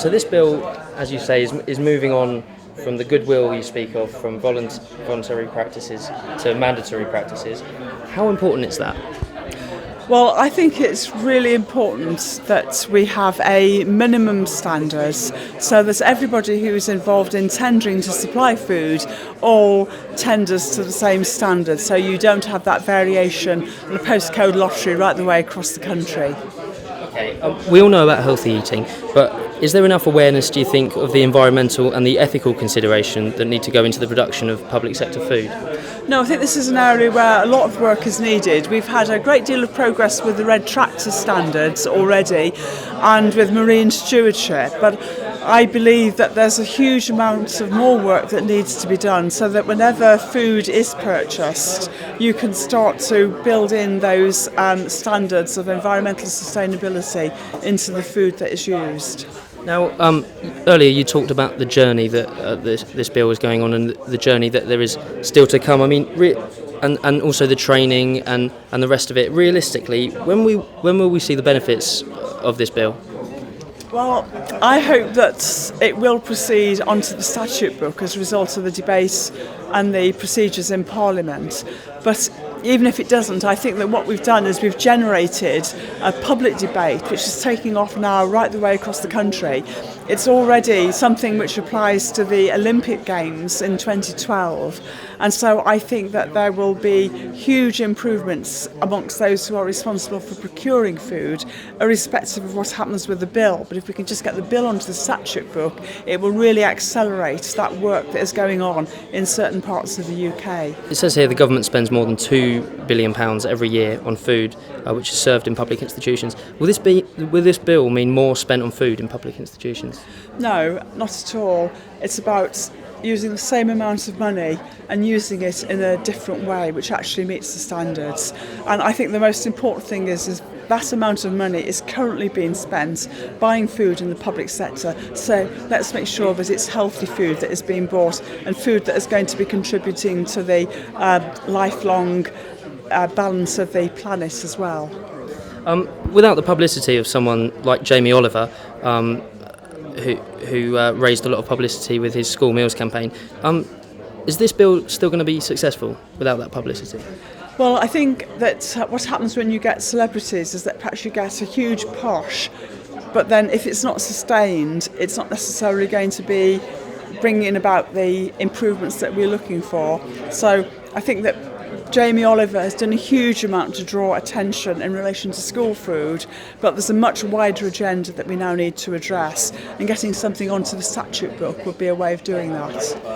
So this bill, as you say, is moving on from the goodwill you speak of, from voluntary practices to mandatory practices. How important is that? Well, I think it's really important that we have a minimum standards so that everybody who is involved in tendering to supply food all tenders to the same standards, so you don't have that variation in a postcode lottery right the way across the country. Okay, we all know about healthy eating, but is there enough awareness, do you think, of the environmental and the ethical consideration that need to go into the production of public sector food? No, I think this is an area where a lot of work is needed. We've had a great deal of progress with the red tractor standards already and with marine stewardship, but I believe that there's a huge amount of more work that needs to be done so that whenever food is purchased, you can start to build in those standards of environmental sustainability into the food that is used. Now, earlier you talked about the journey that this bill is going on and the journey that there is still to come. I mean, and also the training and the rest of it. Realistically, when will we see the benefits of this bill? Well, I hope that it will proceed onto the statute book as a result of the debates and the procedures in Parliament. But even if it doesn't, I think that what we've done is we've generated a public debate which is taking off now right the way across the country. It's already something which applies to the Olympic Games in 2012, and so I think that there will be huge improvements amongst those who are responsible for procuring food, irrespective of what happens with the bill. But if we can just get the bill onto the statute book, it will really accelerate that work that is going on in certain parts of the UK. It says here the government spends more than £2 billion every year on food, which is served in public institutions. Will this bill mean more spent on food in public institutions? No, not at all. It's about using the same amount of money and using it in a different way which actually meets the standards. And I think the most important thing is that amount of money is currently being spent buying food in the public sector. So let's make sure that it's healthy food that is being bought and food that is going to be contributing to the lifelong balance of the planet as well. Without the publicity of someone like Jamie Oliver, who raised a lot of publicity with his school meals campaign, is this bill still going to be successful without that publicity? Well, I think that what happens when you get celebrities is that perhaps you get a huge push, but then if it's not sustained, it's not necessarily going to be bringing about the improvements that we're looking for. So I think that Jamie Oliver has done a huge amount to draw attention in relation to school food, but there's a much wider agenda that we now need to address, and getting something onto the statute book would be a way of doing that.